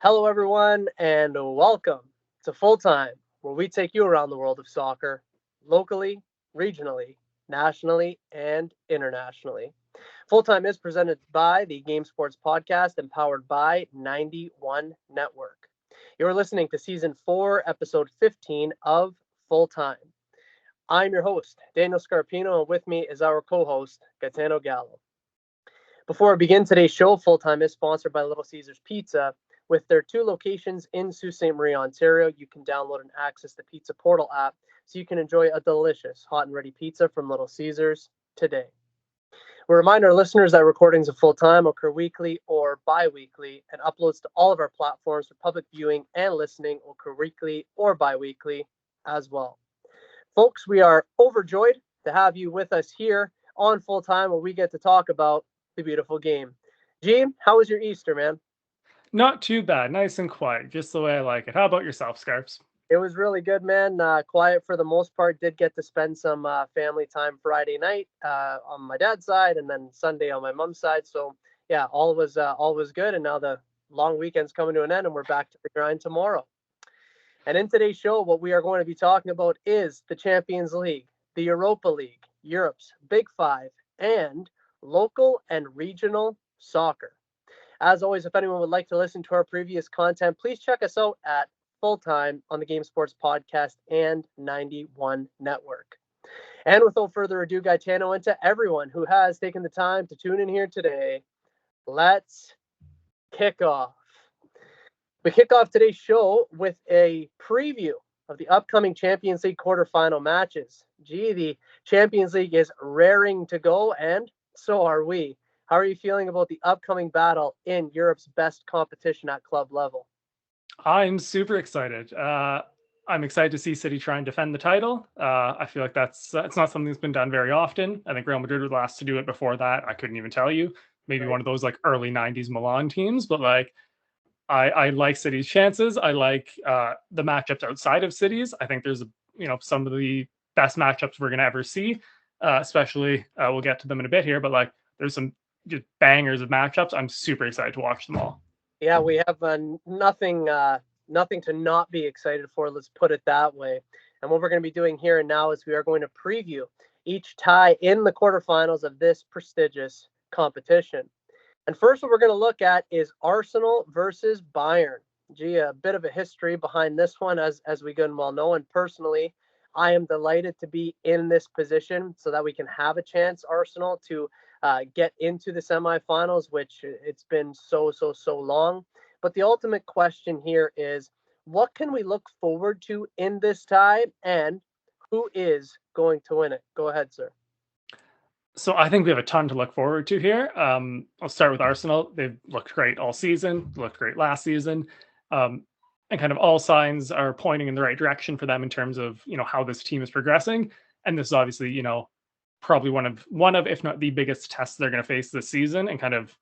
Hello, everyone, and welcome to Full Time, where we take you around the world of soccer, locally, regionally, nationally, and internationally. Full Time is presented by the Game Sports Podcast and powered by 91 Network. You're listening to Season 4, Episode 15 of Full Time. I'm your host, Daniel Scarpino, and with me is our co host, Gitano Gallo. Before we begin today's show, Full Time is sponsored by Little Caesars Pizza. With their two locations in Sault Ste. Marie, Ontario, you can download and access the Pizza Portal app so you can enjoy a delicious hot and ready pizza from Little Caesars today. We remind our listeners that recordings of Full Time occur weekly or bi weekly, and uploads to all of our platforms for public viewing and listening occur weekly or bi weekly as well. Folks, we are overjoyed to have you with us here on Full Time where we get to talk about the beautiful game. G, how was your Easter, man? Not too bad. Nice and quiet, just the way I like it. How about yourself, Scarps? It was really good, man. Quiet for the most part. Did get to spend some family time Friday night on my dad's side, and then Sunday on my mom's side. So yeah, all was good. And now the long weekend's coming to an end, and we're back to the grind tomorrow. And in today's show, what we are going to be talking about is the Champions League, the Europa League, Europe's Big Five, and local and regional soccer. As always, if anyone would like to listen to our previous content, please check us out at Full Time on the Game Sports Podcast and 91 Network. And without further ado, Gaetano, and to everyone who has taken the time to tune in here today, let's kick off. We kick off today's show with a preview of the upcoming Champions League quarterfinal matches. Gee, the Champions League is raring to go, and so are we. How are you feeling about the upcoming battle in Europe's best competition at club level? I'm super excited. I'm excited to see City try and defend the title. I feel like that's it's not something that's been done very often. I think Real Madrid were the last to do it. Before that, I couldn't even tell you. Maybe Right. one of those like early '90s Milan teams. But like, I like City's chances. I like the matchups outside of Cities. I think there's some of the best matchups we're gonna ever see. Especially we'll get to them in a bit here. But like, there's some just bangers of matchups. I'm super excited to watch them all. Yeah, we have nothing to not be excited for. Let's put it that way. And what we're going to be doing here and now is we are going to preview each tie in the quarterfinals of this prestigious competition. And first, what we're going to look at is Arsenal versus Bayern. Gee, a bit of a history behind this one, as we good and well know. And personally, I am delighted to be in this position so that we can have a chance, Arsenal, to get into the semifinals, which it's been so long. But the ultimate question here is, what can we look forward to in this tie, and who is going to win it? Go ahead, sir. So I think we have a ton to look forward to here. I'll start with Arsenal. They've looked great all season, looked great last season. Um, and kind of all signs are pointing in the right direction for them in terms of, how this team is progressing. And this is obviously, probably one of if not the biggest tests they're going to face this season, and kind of,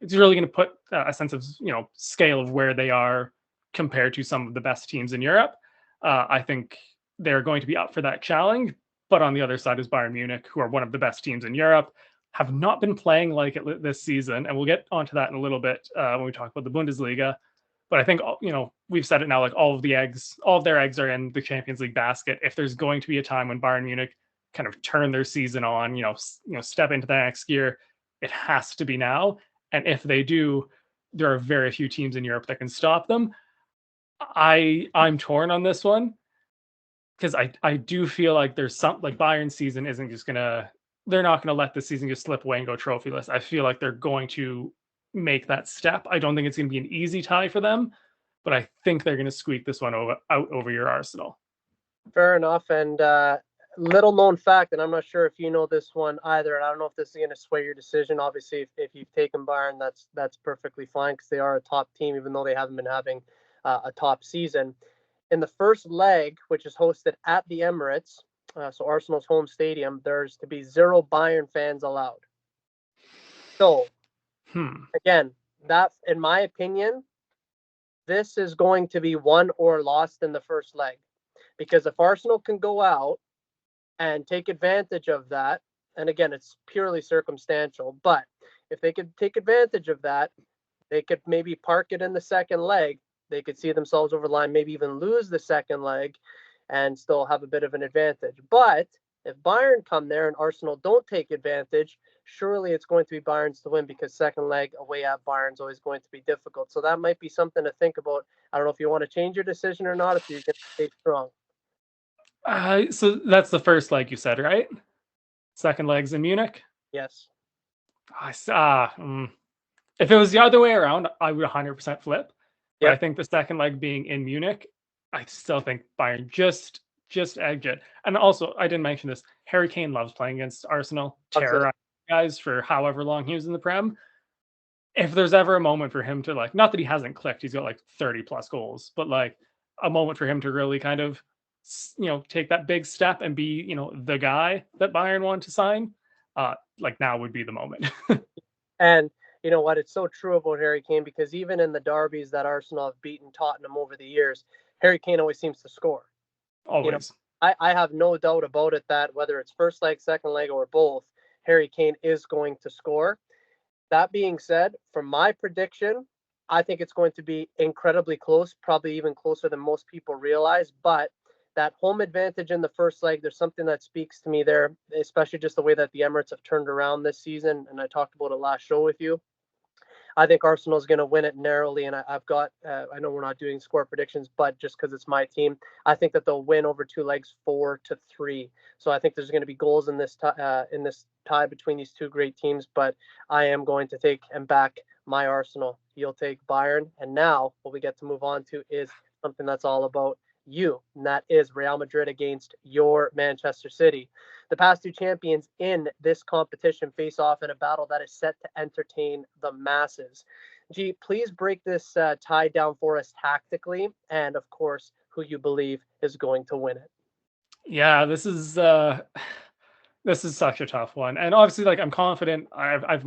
it's really going to put a sense of, scale of where they are compared to some of the best teams in Europe. I think they're going to be up for that challenge. But on the other side is Bayern Munich, who are one of the best teams in Europe, have not been playing like it this season. And we'll get onto that in a little bit when we talk about the Bundesliga. But I think, we've said it now, like all of their eggs are in the Champions League basket. If there's going to be a time when Bayern Munich kind of turn their season on, step into the next gear, it has to be now. And if they do, there are very few teams in Europe that can stop them. I'm torn on this one because I do feel like there's some like Bayern season isn't just gonna they're not gonna let the season just slip away and go trophyless. I feel like they're going to make that step. I don't think it's gonna be an easy tie for them, but I think they're gonna squeak this one out over your Arsenal. Fair enough. And little known fact, and I'm not sure if you know this one either. And I don't know if this is going to sway your decision. Obviously, if you've taken Bayern, that's perfectly fine because they are a top team, even though they haven't been having a top season. In the first leg, which is hosted at the Emirates, so Arsenal's home stadium, there's to be zero Bayern fans allowed. So Hmm. again, that, in my opinion, this is going to be won or lost in the first leg. Because if Arsenal can go out and take advantage of that, and again, it's purely circumstantial, but if they could take advantage of that, They could maybe park it in the second leg. They could see themselves over the line, maybe even lose the second leg and still have a bit of an advantage. But if Bayern come there and Arsenal don't take advantage, surely it's going to be Bayern's to win because second leg away at Bayern's always going to be difficult. So that might be something to think about. I don't know if you want to change your decision or not, if you're going to stay strong. So that's the first leg you said, right? Second leg's in Munich. Yes. I s- ah, mm. If it was the other way around, I would 100% flip. But I Yep. think the second leg being in Munich, I still think Bayern just egged it. And also, I didn't mention this. Harry Kane loves playing against Arsenal, Loves it. terrorizing guys for however long he was in the Prem. If there's ever a moment for him to like, not that he hasn't clicked, he's got like 30 plus goals, but like a moment for him to really kind of, take that big step and be, the guy that Bayern wanted to sign, like now would be the moment. And you know what? It's so true about Harry Kane because even in the derbies that Arsenal have beaten Tottenham over the years, Harry Kane always seems to score. You know, Always. I have no doubt about it that whether it's first leg, second leg, or both, Harry Kane is going to score. That being said, for my prediction, I think it's going to be incredibly close, probably even closer than most people realize. But that home advantage in the first leg, there's something that speaks to me there, especially just the way that the Emirates have turned around this season. And I talked about it last show with you. I think Arsenal is going to win it narrowly, and have got. I know we're not doing score predictions, but just because it's my team, I think that they'll win over two legs, 4-3. So I think there's going to be goals in this tie between these two great teams. But I am going to take and back my Arsenal. You'll take Bayern, and now what we get to move on to is something that's all about you, and that is Real Madrid against your Manchester City. The past two champions in this competition face off in a battle that is set to entertain the masses. G, please break this tie down for us tactically, and of course, who you believe is going to win it. Yeah, this is such a tough one. And obviously, like I'm confident. I've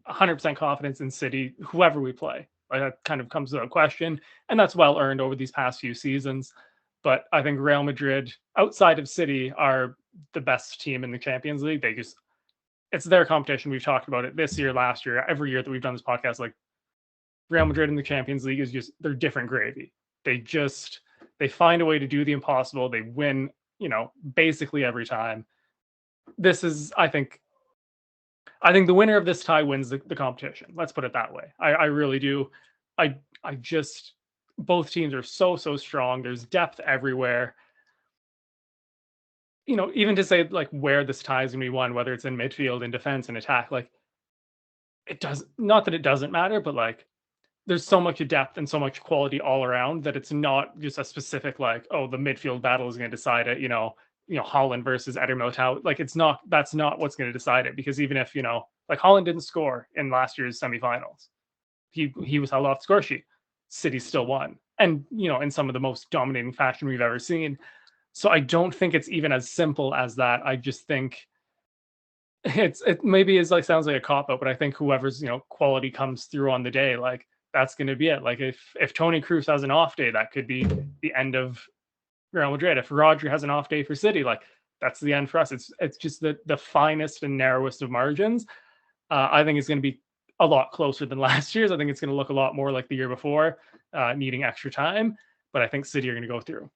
100% confidence in City, whoever we play. Like that kind of comes without question, and that's well earned over these past few seasons. But I think Real Madrid, outside of City, are the best team in the Champions League. It's their competition. We've talked about it this year, last year, every year that we've done this podcast. Like Real Madrid in the Champions League is just they're different gravy. They find a way to do the impossible. They win, basically every time. This is, I think the winner of this tie wins the competition. Let's put it that way. I really do. I just both teams are so strong. There's depth everywhere. Even to say like where this tie is gonna be won, whether it's in midfield, in defense, and attack, like it does not that it doesn't matter, but like there's so much depth and so much quality all around that it's not just a specific like, oh, the midfield battle is going to decide it. Holland versus Eder Militao. Like it's not. That's not what's going to decide it because even if like Holland didn't score in last year's semifinals, he was held off the score sheet. City still won, and in some of the most dominating fashion we've ever seen. So I don't think it's even as simple as that. I just think it maybe is like sounds like a cop out, but I think whoever's quality comes through on the day, like that's going to be it. Like if Tony Cruz has an off day, that could be the end of Real Madrid. If Roger has an off day for City, like that's the end for us. It's just the finest and narrowest of margins. I think it's going to be a lot closer than last year's. I think it's going to look a lot more like the year before, needing extra time. But I think City are going to go through.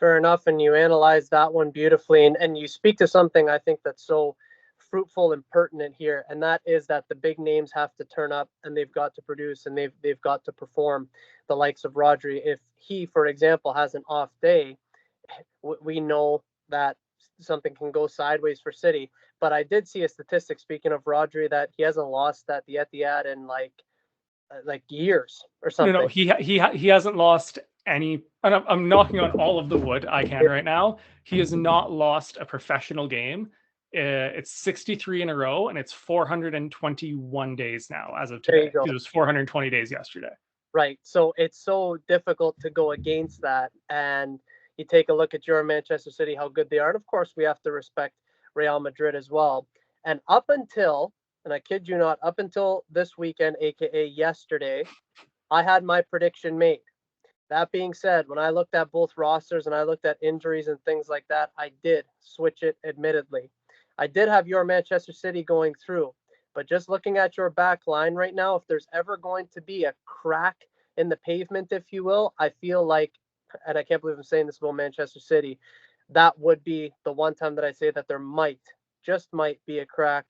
Fair enough, and you analyze that one beautifully, and you speak to something I think that's so fruitful and pertinent here, and that is that the big names have to turn up and they've got to produce and they've got to perform. The likes of Rodri, if he, for example, has an off day, we know that something can go sideways for City. But I did see a statistic speaking of Rodri that he hasn't lost at the Etihad in like years or No, something. he hasn't lost any. And I'm knocking on all of the wood I can right now. He has not lost a professional game. It's 63 in a row, and it's 421 days now as of There you today. go. It was 420 days yesterday. Right. So it's so difficult to go against that. And you take a look at your Manchester City, how good they are. And of course, we have to respect Real Madrid as well. And up until, and I kid you not, up until this weekend, aka yesterday, I had my prediction made. That being said, when I looked at both rosters and I looked at injuries and things like that, I did switch it, admittedly. I did have your Manchester City going through. But just looking at your back line right now, if there's ever going to be a crack in the pavement, if you will, I feel like, and I can't believe I'm saying this about Manchester City, that would be the one time that I say that there just might be a crack.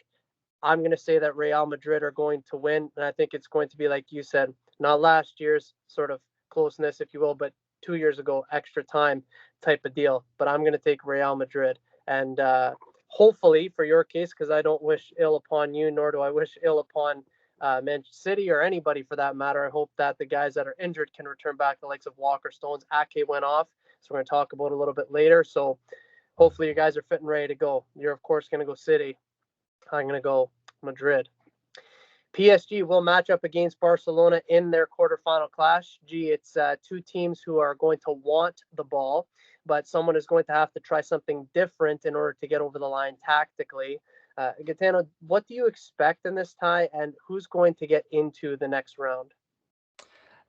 I'm going to say that Real Madrid are going to win. And I think it's going to be, like you said, not last year's sort of closeness, if you will, but 2 years ago, extra time type of deal. But I'm going to take Real Madrid. And hopefully, for your case, because I don't wish ill upon you, nor do I wish ill upon Manchester City or anybody for that matter. I hope that the guys that are injured can return back, the likes of Walker Stones. Ake went off, so we're going to talk about it a little bit later. So hopefully, you guys are fit and ready to go. You're, of course, going to go City. I'm going to go Madrid. PSG will match up against Barcelona in their quarterfinal clash. It's two teams who are going to want the ball, but someone is going to have to try something different in order to get over the line tactically. Gitano, what do you expect in this tie, and who's going to get into the next round?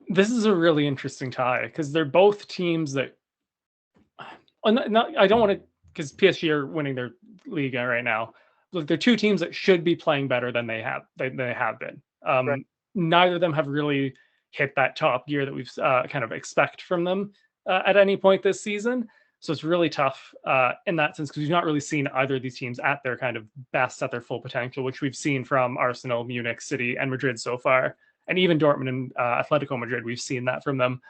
This is a really interesting tie because they're both teams that I don't want to, because PSG are winning their Liga right now. Look, they're two teams that should be playing better than they have been. Right. Neither of them have really hit that top gear that we've kind of expect from them at any point this season. So it's really tough in that sense because we've not really seen either of these teams at their kind of best, at their full potential, which we've seen from Arsenal, Munich, City, and Madrid so far. And even Dortmund and Atletico Madrid, we've seen that from them.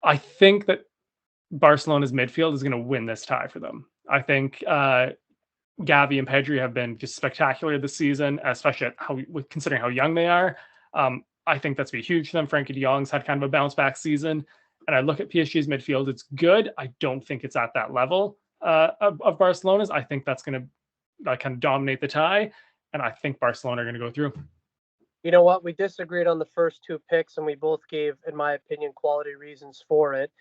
I think that Barcelona's midfield is going to win this tie for them. I think Gavi and Pedri have been just spectacular this season, especially considering how young they are. I think that's going to be huge for them. Frankie de Jong's had kind of a bounce back season. And I look at PSG's midfield, it's good. I don't think it's at that level of Barcelona's. I think that's going to kind of dominate the tie. And I think Barcelona are going to go through. You know what? We disagreed on the first two picks, and we both gave, in my opinion, quality reasons for it.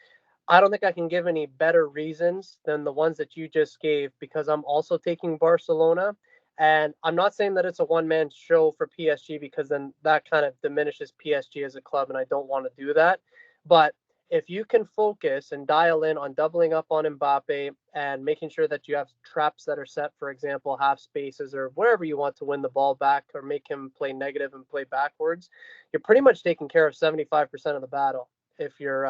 I don't think I can give any better reasons than the ones that you just gave because I'm also taking Barcelona. And I'm not saying that it's a one-man show for PSG because then that kind of diminishes PSG as a club, and I don't want to do that. But if you can focus and dial in on doubling up on Mbappe and making sure that you have traps that are set, for example, half spaces or wherever you want to win the ball back or make him play negative and play backwards, you're pretty much taking care of 75% of the battle if you're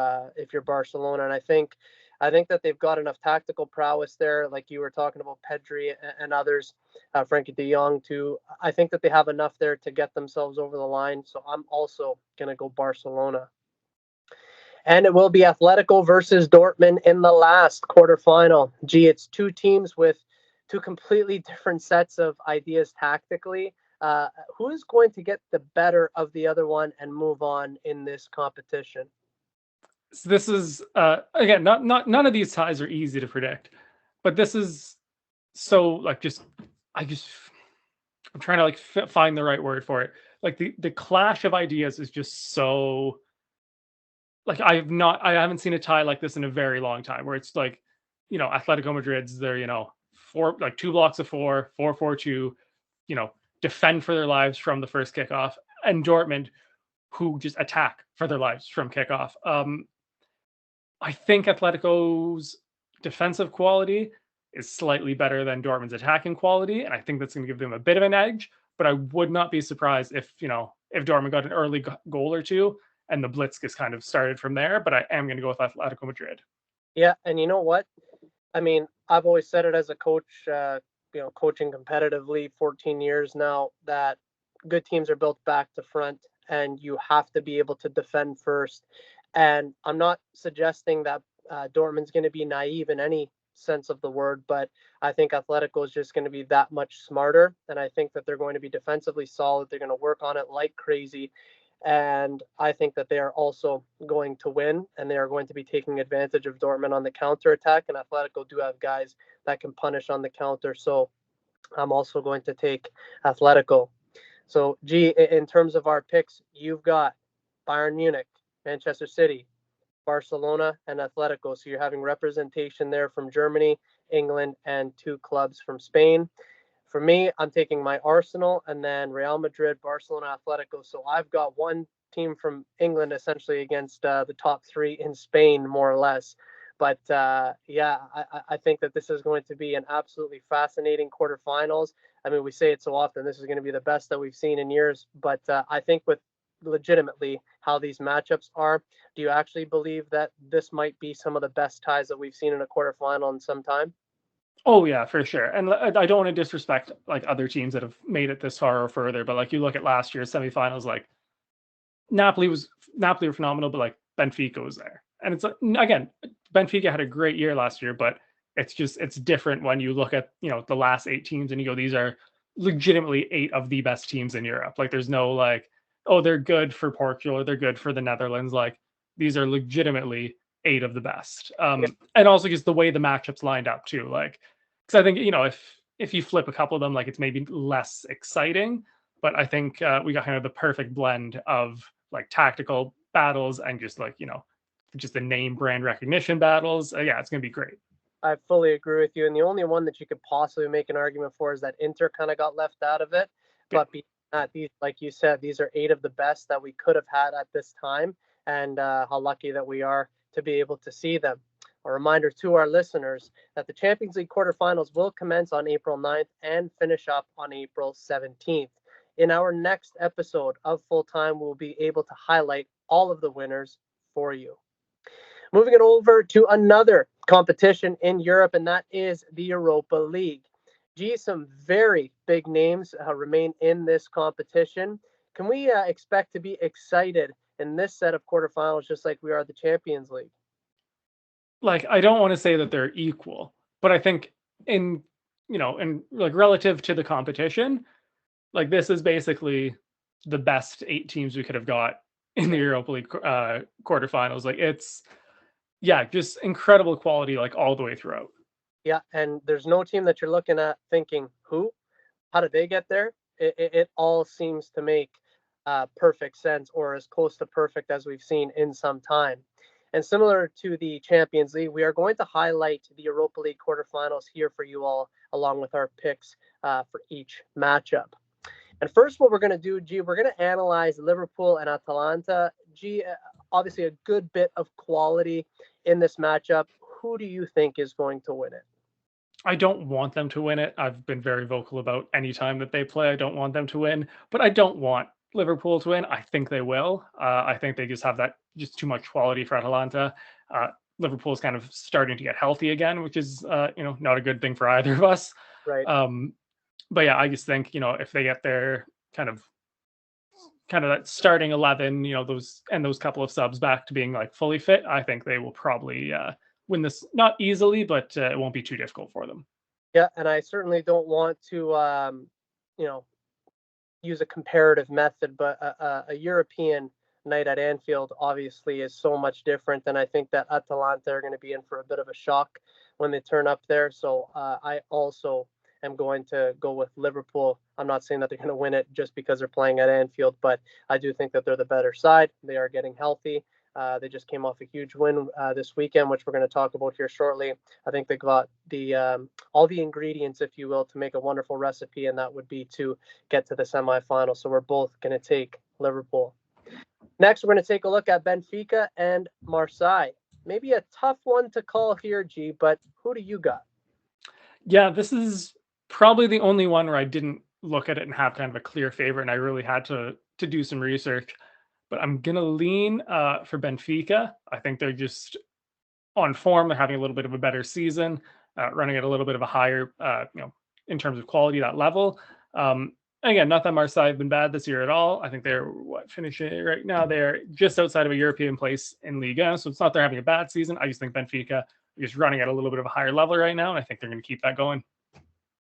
Barcelona. And I think that they've got enough tactical prowess there, like you were talking about Pedri and others, Frankie de Jong too. I think that they have enough there to get themselves over the line. So I'm also gonna go Barcelona. And it will be Atletico versus Dortmund in the last quarterfinal. It's two teams with two completely different sets of ideas tactically. Who is going to get the better of the other one and move on in this competition? So this is again, not none of these ties are easy to predict, but this is so like just I just I'm trying to like find the right word for it. Like the clash of ideas is just so like I haven't seen a tie like this in a very long time where it's like, Atletico Madrid's they're, four like two blocks of 4-4-2, you know, defend for their lives from the first kickoff, and Dortmund who just attack for their lives from kickoff. I think Atletico's defensive quality is slightly better than Dortmund's attacking quality, and I think that's going to give them a bit of an edge. But I would not be surprised if Dortmund got an early goal or two, and the blitz gets kind of started from there. But I am going to go with Atletico Madrid. Yeah, and you know what? I mean, I've always said it as a coach, coaching competitively 14 years now, that good teams are built back to front and you have to be able to defend first. And I'm not suggesting that Dortmund's going to be naive in any sense of the word, but I think Atletico is just going to be that much smarter. And I think that they're going to be defensively solid. They're going to work on it like crazy. And I think that they are also going to win, and they are going to be taking advantage of Dortmund on the counter attack. And Atletico do have guys that can punish on the counter. So I'm also going to take Atletico. So, in terms of our picks, you've got Bayern Munich, Manchester City, Barcelona, and Atletico. So you're having representation there from Germany, England, and two clubs from Spain. For me, I'm taking my Arsenal and then Real Madrid, Barcelona, Atletico. So I've got one team from England essentially against the top three in Spain, more or less. But yeah, I think that this is going to be an absolutely fascinating quarterfinals. I mean, we say it so often. This is going to be the best that we've seen in years. But I think with legitimately how these matchups are, do you actually believe that this might be some of the best ties that we've seen in a quarterfinal in some time? Oh yeah, for sure. And I don't want to disrespect like other teams that have made it this far or further, but like you look at last year's semifinals, like Napoli were phenomenal, but like Benfica was there, and it's like, again, Benfica had a great year last year, but it's different when you look at the last 8 teams and you go, these are legitimately 8 of the best teams in Europe. Like there's no like, oh, they're good for Portugal or they're good for the Netherlands. Like these are legitimately 8 of the best. Yeah, And also just the way the matchups lined up too. Like, because I think if you flip a couple of them, like it's maybe less exciting, but I think we got kind of the perfect blend of like tactical battles and just like just the name brand recognition battles. Yeah, it's gonna be great. I fully agree with you. And the only one that you could possibly make an argument for is that Inter kind of got left out of it. Yeah. But beyond that, these, like you said, these are 8 of the best that we could have had at this time, and how lucky that we are to be able to see them. A reminder to our listeners that the Champions League quarterfinals will commence on April 9th and finish up on April 17th. In our next episode of Full Time, we'll be able to highlight all of the winners for you. Moving it over to another competition in Europe, and that is the Europa League. Gee, some very big names remain in this competition. Can we expect to be excited in this set of quarterfinals just like we are the Champions League? Like I don't want to say that they're equal, but I think in in like relative to the competition, like this is basically the best 8 teams we could have got in the Europa League quarterfinals. Like it's yeah, just incredible quality like all the way throughout. Yeah, and there's no team that you're looking at thinking, who? How did they get there? It all seems to make perfect sense or as close to perfect as we've seen in some time. And similar to the Champions League, we are going to highlight the Europa League quarterfinals here for you all, along with our picks for each matchup. And first, what we're going to do, G, we're going to analyze Liverpool and Atalanta. G, obviously a good bit of quality in this matchup. Who do you think is going to win it? I don't want them to win it. I've been very vocal about any time that they play. I don't want them to win, but I don't want Liverpool to win. I think they will. I think they just have that just too much quality for Atalanta. Uh, Liverpool's kind of starting to get healthy again, which is not a good thing for either of us. Right. Um, but yeah, I just think if they get their kind of that starting 11, those couple of subs back to being like fully fit, I think they will probably win this, not easily, but it won't be too difficult for them. Yeah, and I certainly don't want to, you know, use a comparative method, but a European night at Anfield obviously is so much different, and I think that Atalanta are going to be in for a bit of a shock when they turn up there. So I also am going to go with Liverpool. I'm not saying that they're going to win it just because they're playing at Anfield, but I do think that they're the better side. They are getting healthy. They just came off a huge win this weekend, which we're going to talk about here shortly. I think they got the all the ingredients, if you will, to make a wonderful recipe, and that would be to get to the semifinals. So we're both going to take Liverpool. Next, we're going to take a look at Benfica and Marseille. Maybe a tough one to call here, G, but who do you got? Yeah, this is probably the only one where I didn't look at it and have kind of a clear favorite, and I really had to do some research. But I'm gonna lean for Benfica. I think they're just on form. They're having a little bit of a better season, running at a little bit of a higher, in terms of quality, that level. Again, not that Marseille have been bad this year at all. I think they're finishing right now. They're just outside of a European place in Liga, so it's not they're having a bad season. I just think Benfica are just running at a little bit of a higher level right now, and I think they're going to keep that going.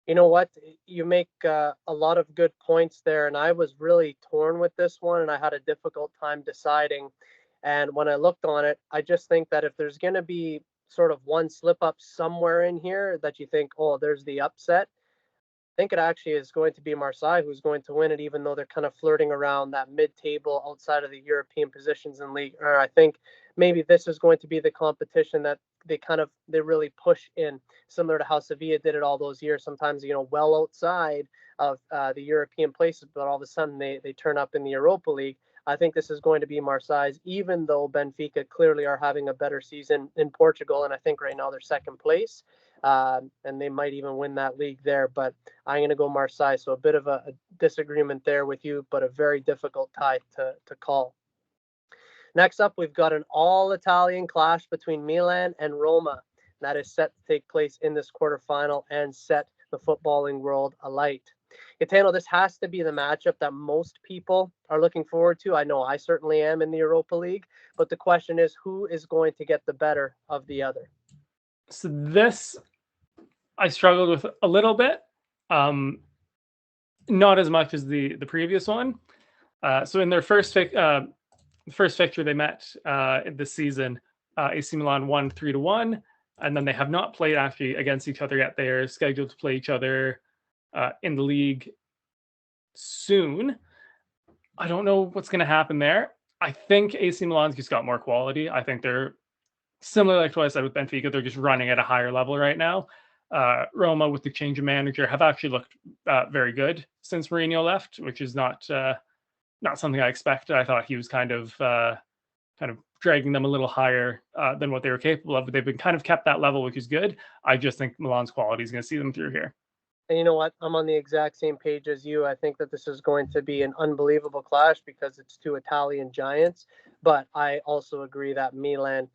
You know what? You make a lot of good points there, and I was really torn with this one, and I had a difficult time deciding. And when I looked on it, I just think that if there's going to be sort of one slip up somewhere in here that you think, oh, there's the upset, think it actually is going to be Marseille who's going to win it, even though they're kind of flirting around that mid-table outside of the European positions in league. Or I think maybe this is going to be the competition that they really push in, similar to how Sevilla did it all those years. Sometimes well outside of the European places, but all of a sudden they turn up in the Europa League. I think this is going to be Marseille's, even though Benfica clearly are having a better season in Portugal, and I think right now they're second place, and they might even win that league there. But I'm going to go Marseille, so a bit of a disagreement there with you, but a very difficult tie to call. Next up, we've got an all-Italian clash between Milan and Roma. That is set to take place in this quarterfinal and set the footballing world alight. Gitano, this has to be the matchup that most people are looking forward to. I know I certainly am in the Europa League, but the question is, who is going to get the better of the other? So this I struggled with a little bit, um, not as much as the previous one. So in their first victory they met this season, AC Milan won 3-1, and then they have not played actually against each other yet. They are scheduled to play each other in the league soon. I don't know what's going to happen there. I think AC Milan's just got more quality. I think they're similar, like what I said with Benfica. They're just running at a higher level right now. Roma, with the change of manager, have actually looked very good since Mourinho left, which is not something I expected. I thought he was kind of dragging them a little higher than what they were capable of, but they've been kind of kept that level, which is good. I just think Milan's quality is going to see them through here. And you know what? I'm on the exact same page as you. I think that this is going to be an unbelievable clash because it's two Italian giants. But I also agree that Milan,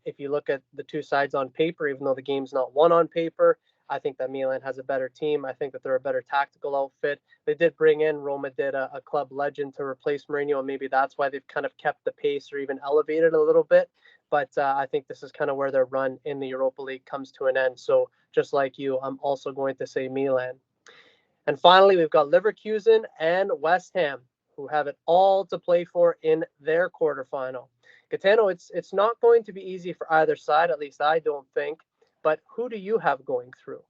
if you look at the two sides on paper, even though the game's not won on paper, I think that Milan has a better team. I think that they're a better tactical outfit. They did bring in, Roma did a club legend to replace Mourinho, and maybe that's why they've kind of kept the pace or even elevated a little bit. But I think this is kind of where their run in the Europa League comes to an end. So just like you, I'm also going to say Milan. And finally, we've got Leverkusen and West Ham, who have it all to play for in their quarterfinal. Gitano, it's not going to be easy for either side, at least I don't think. But who do you have going through?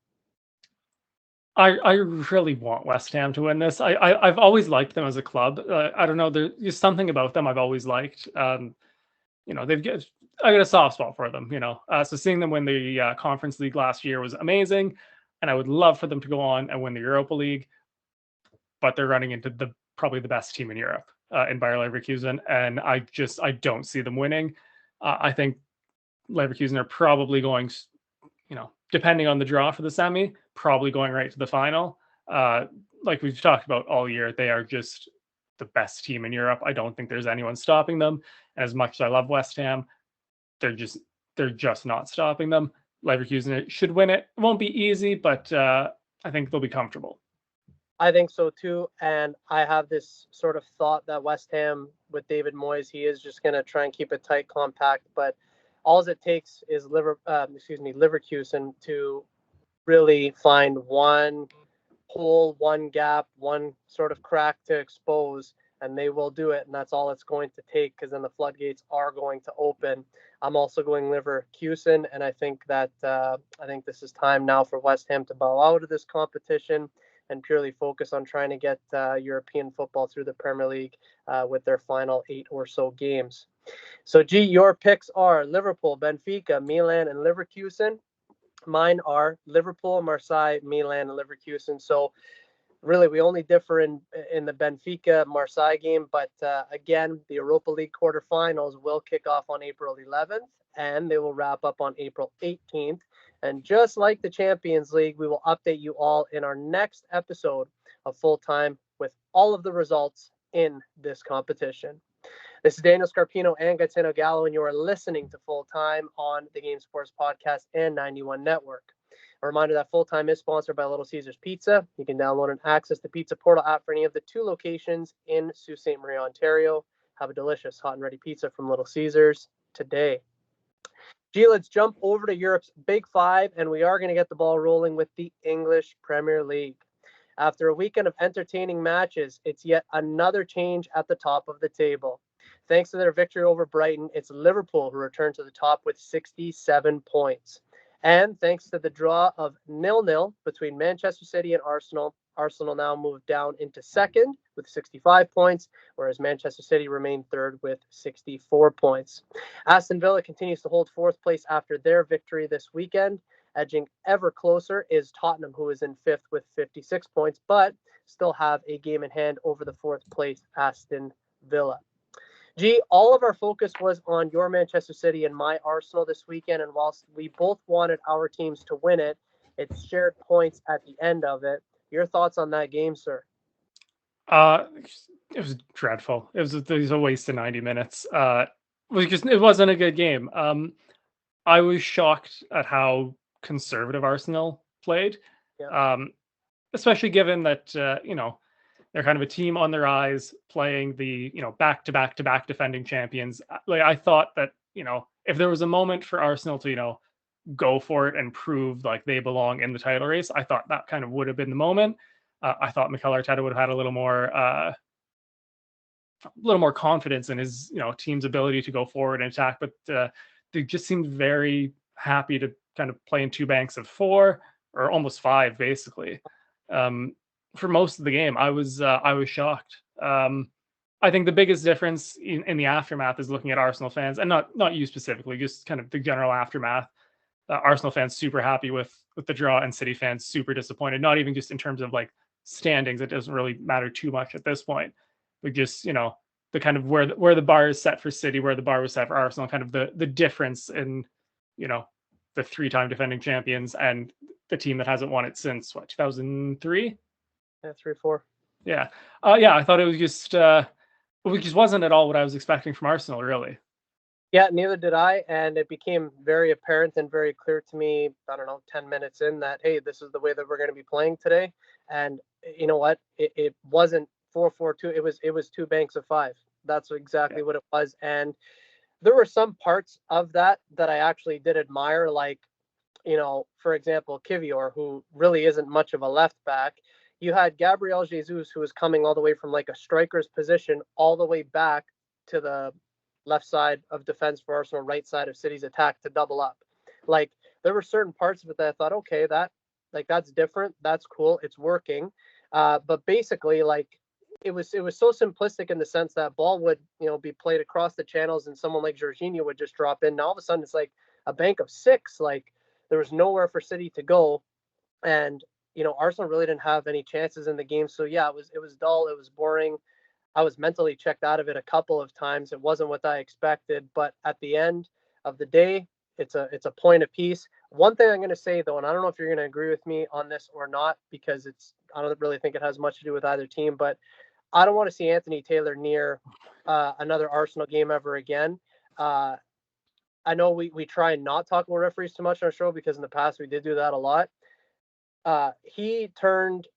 I really want West Ham to win this. I've always liked them as a club. I don't know. There's something about them I've always liked. They've got I got a soft spot for them. So seeing them win the Conference League last year was amazing, and I would love for them to go on and win the Europa League. But they're running into probably the best team in Europe in Bayer Leverkusen, and I don't see them winning. I think Leverkusen are probably going, depending on the draw for the semi, probably going right to the final. Like we've talked about all year, they are just the best team in Europe. I don't think there's anyone stopping them. And as much as I love West Ham, they're just not stopping them. Leverkusen should win it. It won't be easy, but I think they'll be comfortable. I think so too. And I have this sort of thought that West Ham with David Moyes, he is just going to try and keep it tight, compact. But all it takes is Leverkusen to really find one hole, one gap, one sort of crack to expose, and they will do it. And that's all it's going to take, because then the floodgates are going to open. I'm also going Leverkusen, and I think this is time now for West Ham to bow out of this competition and purely focus on trying to get European football through the Premier League with their final 8 or so games. So, your picks are Liverpool, Benfica, Milan, and Leverkusen. Mine are Liverpool, Marseille, Milan, and Leverkusen. So really, we only differ in the Benfica Marseille game, but again, the Europa League quarterfinals will kick off on April 11th, and they will wrap up on April 18th. And just like the Champions League, we will update you all in our next episode of Full Time with all of the results in this competition. This is Daniel Scarpino and Gitano Gallo, and you are listening to Full Time on the Game Sports Podcast and 91 Network. A reminder that Full Time is sponsored by Little Caesars Pizza. You can download and access the Pizza Portal app for any of the 2 locations in Sault Ste. Marie, Ontario. Have a delicious hot and ready pizza from Little Caesars today. Let's jump over to Europe's Big Five, and we are going to get the ball rolling with the English Premier League. After a weekend of entertaining matches, it's yet another change at the top of the table. Thanks to their victory over Brighton, it's Liverpool who returned to the top with 67 points. And thanks to the draw of 0-0 between Manchester City and Arsenal, Arsenal now moved down into second with 65 points, whereas Manchester City remained third with 64 points. Aston Villa continues to hold 4th place after their victory this weekend. Edging ever closer is Tottenham, who is in 5th with 56 points, but still have a game in hand over the 4th place Aston Villa. G, all of our focus was on your Manchester City and my Arsenal this weekend, and whilst we both wanted our teams to win it, it's shared points at the end of it. Your thoughts on that game, sir? Uh, it was dreadful. It was a waste of 90 minutes. It wasn't a good game. I was shocked at how conservative Arsenal played, Yeah, um, especially given that they're kind of a team on the rise, playing the back to back to back defending champions. Like I thought that if there was a moment for Arsenal to go for it and prove like they belong in the title race, I thought that kind of would have been the moment. I thought Mikel Arteta would have had a little more confidence in his team's ability to go forward and attack, but they just seemed very happy to kind of play in two banks of four or almost five, basically. Um, for most of the game, I was shocked. I think the biggest difference in the aftermath is looking at Arsenal fans, and not you specifically, just kind of the general aftermath. Arsenal fans super happy with the draw, and City fans super disappointed. Not even just in terms of like standings; it doesn't really matter too much at this point. But just the kind of where the bar is set for City, where the bar was set for Arsenal, kind of the difference in you know the three-time defending champions and the team that hasn't won it since what 2003. yeah, 3-4. Yeah, yeah. I thought it just wasn't at all what I was expecting from Arsenal, really. Yeah, neither did I, and it became very apparent and very clear to me, I don't know, 10 minutes in that, hey, this is the way that we're going to be playing today. And you know what? It wasn't 4-4-2. It was two banks of five. That's Yeah. exactly what it was. And there were some parts of that I actually did admire, like, for example, Kivior, who really isn't much of a left back. You had Gabriel Jesus, who was coming all the way from like a striker's position all the way back to the left side of defense for Arsenal, right side of City's attack to double up. Like there were certain parts of it that I thought, okay, that's different, that's cool, it's working. But basically, like it was so simplistic in the sense that ball would be played across the channels and someone like Jorginho would just drop in. Now all of a sudden it's like a bank of six. Like there was nowhere for City to go, and Arsenal really didn't have any chances in the game. So yeah, it was dull, it was boring. I was mentally checked out of it a couple of times. It wasn't what I expected, but at the end of the day, it's a point apiece. One thing I'm going to say though, and I don't know if you're going to agree with me on this or not, because I don't really think it has much to do with either team, but I don't want to see Anthony Taylor near another Arsenal game ever again. Uh, I know we try and not talk about referees too much on our show because in the past we did do that a lot. He turned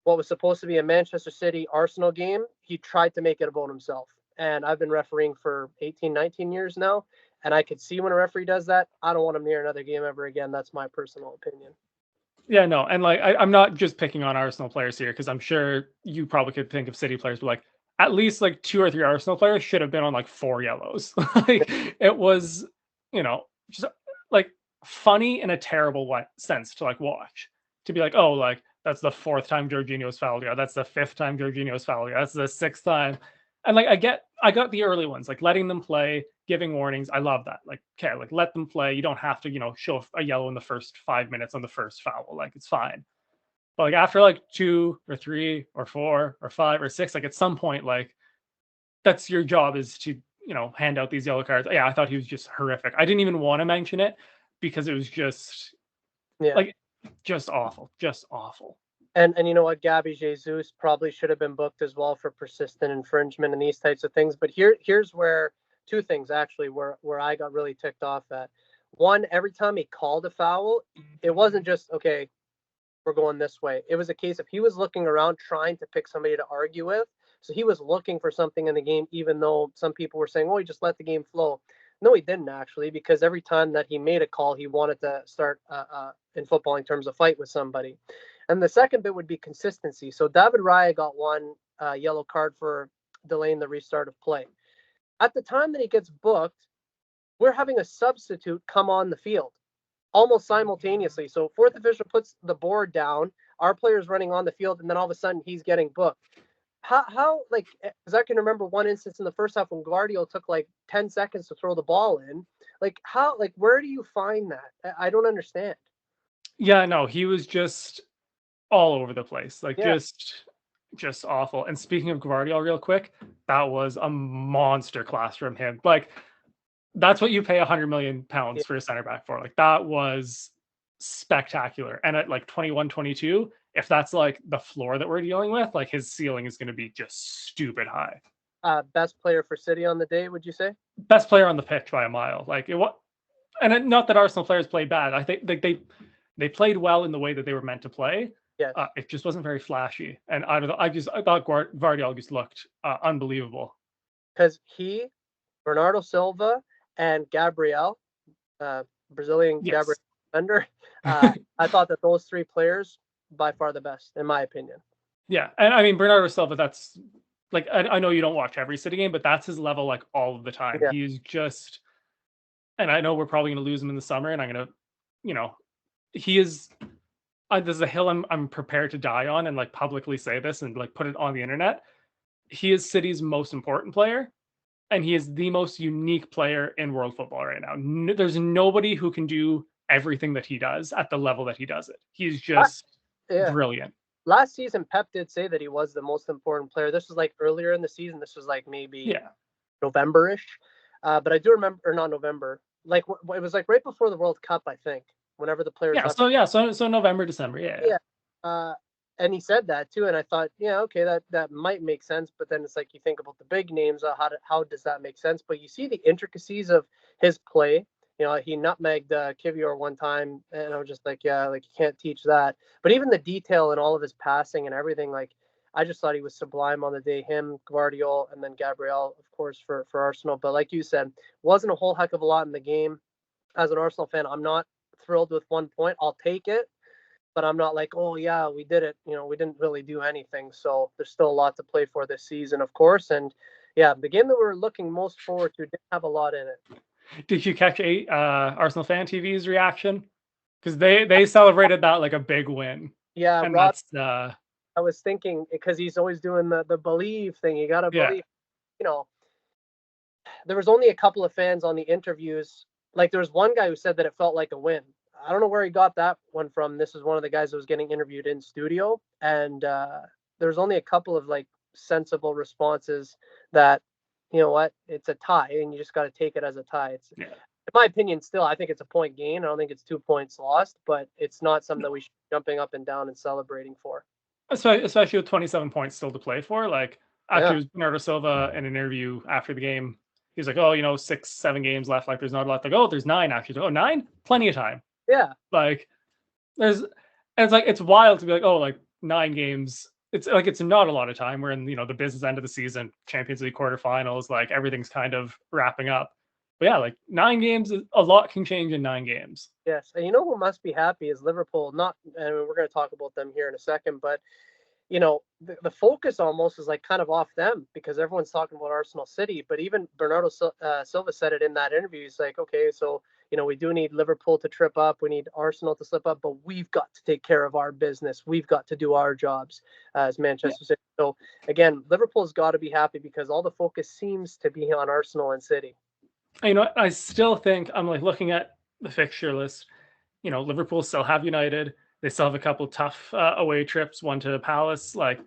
what was supposed to be a Manchester City Arsenal game. He tried to make it about himself. And I've been refereeing for 18, 19 years now. And I could see when a referee does that, I don't want him near another game ever again. That's my personal opinion. Yeah, no, and like I'm not just picking on Arsenal players here because I'm sure you probably could think of City players, but like at least like two or three Arsenal players should have been on like four yellows. Like it was, just like funny in a terrible sense to like watch. To be like, oh, like that's the fourth time Jorginho's fouled you. That's the fifth time Jorginho's fouled you. That's the sixth time. And like I got the early ones, like letting them play, giving warnings. I love that. Like, okay, like let them play. You don't have to, show a yellow in the first 5 minutes on the first foul. Like it's fine. But like after like two or three or four or five or six, like at some point, like that's your job is to, hand out these yellow cards. Yeah, I thought he was just horrific. I didn't even want to mention it because it was just Yeah. like just awful. Just awful. And you know what? Gabby Jesus probably should have been booked as well for persistent infringement and these types of things. But here's where two things actually where I got really ticked off at. One, every time he called a foul, it wasn't just okay, we're going this way. It was a case of he was looking around trying to pick somebody to argue with. So he was looking for something in the game, even though some people were saying, oh, he just let the game flow. No, he didn't actually, because every time that he made a call, he wanted to start in footballing terms a fight with somebody. And the second bit would be consistency. So David Raya got one yellow card for delaying the restart of play. At the time that he gets booked, we're having a substitute come on the field almost simultaneously. So fourth official puts the board down, our player's running on the field, and then all of a sudden he's getting booked. How like, because I can remember one instance in the first half when Guardiola took like 10 seconds to throw the ball in. Like how, like where do you find that? I don't understand. Yeah, no, he was just all over the place. Like Yeah, just just awful. And speaking of Gvardiol, real quick, that was a monster class from him. Like, that's what you pay £100 million Yeah, for a center back for. Like, that was spectacular. And at like 21, 22, if that's like the floor that we're dealing with, like his ceiling is going to be just stupid high. best player for City on the day, would you say? Best player on the pitch by a mile. Like it was, and not that Arsenal players played bad. I think they played well in the way that they were meant to play. Yes, It just wasn't very flashy, and I don't know. I thought Gvardiol just looked unbelievable. because Bernardo Silva, and Gabriel, Brazilian Gabriel Yes, defender. I thought that those three players by far the best, in my opinion. yeah, and I mean Bernardo Silva. That's like I know you don't watch every City game, but that's his level like all of the time. Yeah, He's just, and I know we're probably going to lose him in the summer, and I'm going to, you know, he is. This is a hill I'm prepared to die on, and like publicly say this and like put it on the internet. He is City's most important player, and he is the most unique player in world football right now. There's nobody who can do everything that he does at the level that he does it. He's just yeah. brilliant. Last season, Pep did say that he was the most important player. This was like earlier in the season. This was like maybe Yeah. November-ish. But I do remember, or not November. Like it was like right before the World Cup, I think. Whenever the players Yeah. left. So November, December. Yeah. Yeah. And he said that too, and I thought, yeah, okay, that might make sense. But then it's like you think about the big names. How does that make sense? But you see the intricacies of his play. You know, he nutmegged Kivior one time, and I was just like, yeah, like you can't teach that. But even the detail in all of his passing and everything, like I just thought he was sublime on the day. Him, Guardiol, and then Gabriel, of course, for Arsenal. But like you said, wasn't a whole heck of a lot in the game. As an Arsenal fan, I'm not thrilled with 1 point. I'll take it, but I'm not like, oh yeah, we did it. You know, we didn't really do anything. So there's still a lot to play for this season, of course. And yeah, the game that we're looking most forward to didn't have a lot in it. Did you catch Arsenal Fan TV's reaction? Because they celebrated that like a big win, Yeah, and Rod, that's I was thinking because he's always doing the believe thing. You gotta yeah. believe. You know, there was only a couple of fans on the interviews. Like there was one guy who said that it felt like a win. I don't know where he got that one from. This is one of the guys that was getting interviewed in studio, and there's only a couple of like sensible responses that, you know what, it's a tie, and you just got to take it as a tie. It's, Yeah. in my opinion, still I think it's a point gain. I don't think it's 2 points lost, but it's not something that we should be jumping up and down and celebrating for. Especially with 27 points still to play for. Like, Yeah, actually, it was Bernardo Silva in an interview after the game. He's like, oh, 6, 7 games left. Like, there's not a lot. Like, oh, there's 9 actually. Oh, 9? Plenty of time. yeah, Like, and it's like, it's wild to be like, oh, like 9 games. It's like, it's not a lot of time. We're in, the business end of the season, Champions League quarterfinals. Like, everything's kind of wrapping up. But yeah, like 9 games, a lot can change in 9 games. yes. And you know who must be happy is Liverpool. Not, and we're going to talk about them here in a second, but the focus almost is like kind of off them because everyone's talking about Arsenal City. But even Bernardo Silva said it in that interview. He's like, okay, so we do need Liverpool to trip up, we need Arsenal to slip up, but we've got to take care of our business. We've got to do our jobs as Manchester City. So again, Liverpool's got to be happy because all the focus seems to be on Arsenal and City. I still think I'm like looking at the fixture list. Liverpool still have United. They still have a couple tough away trips, one to Palace. Like,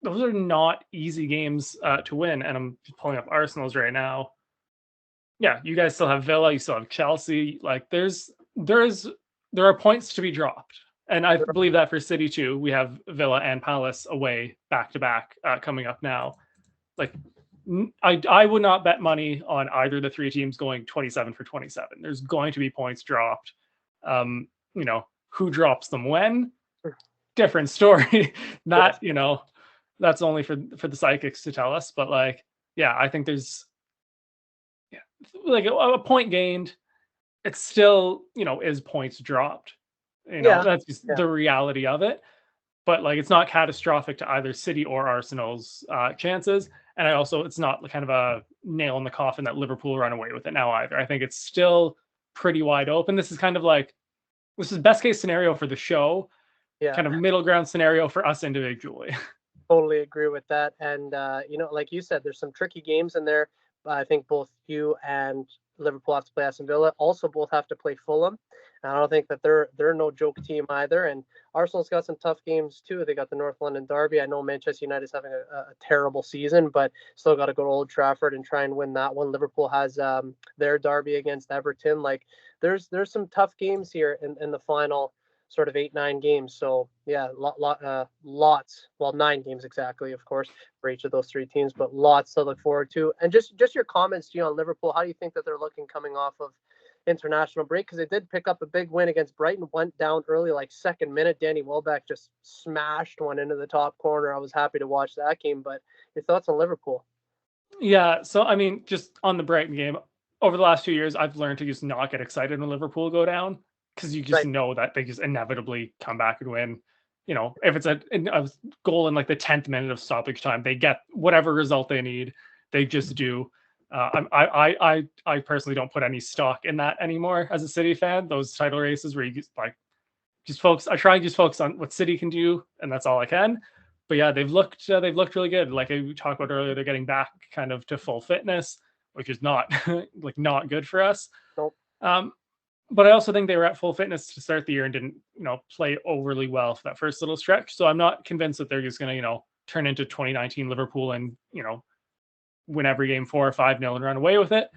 those are not easy games to win. And I'm pulling up Arsenal's right now. Yeah, you guys still have Villa. You still have Chelsea. Like, there are points to be dropped, and I believe that for City too. We have Villa and Palace away back to back coming up now. Like, I would not bet money on either of the 3 teams going 27 for 27. There's going to be points dropped. Who drops them when? Different story. That, that's only for the psychics to tell us. But like, yeah, I think there's like a point gained. It's still, is points dropped. That's just the reality of it. But like, it's not catastrophic to either City or Arsenal's chances. And it's not kind of a nail in the coffin that Liverpool run away with it now either. I think it's still pretty wide open. This is best case scenario for the show, kind of middle ground scenario for us individually. Totally agree with that. And like you said, there's some tricky games in there. I think both you and Liverpool have to play Aston Villa. Also, both have to play Fulham. And I don't think that they're no joke team either. And Arsenal's got some tough games too. They got the North London derby. I know Manchester United's having a terrible season, but still got to go to Old Trafford and try and win that one. Liverpool has their derby against Everton. Like there's some tough games here in the final sort of 8-9 games. So yeah, lots. Well, 9 games exactly, of course, for each of those three teams, but lots to look forward to. And just your comments, G, on Liverpool. How do you think that they're looking coming off of international break? Because they did pick up a big win against Brighton. Went down early, like second minute. Danny Welbeck just smashed one into the top corner. I was happy to watch that game. But your thoughts on Liverpool? Yeah, so I mean, just on the Brighton game, over the last 2 years, I've learned to just not get excited when Liverpool go down because you just Right. know that they just inevitably come back and win. You know, if it's a goal in like the 10th minute of stoppage time, they get whatever result they need. They just do. I personally don't put any stock in that anymore as a City fan. Those title races where you just focus. I try and just focus on what City can do, and that's all I can. But yeah, they've looked really good. Like we talked about earlier, they're getting back kind of to full fitness, which is not like not good for us. Nope. Um, but I also think they were at full fitness to start the year and didn't, play overly well for that first little stretch. So I'm not convinced that they're just going to, turn into 2019 Liverpool and, win every game 4 or 5-0 and run away with it.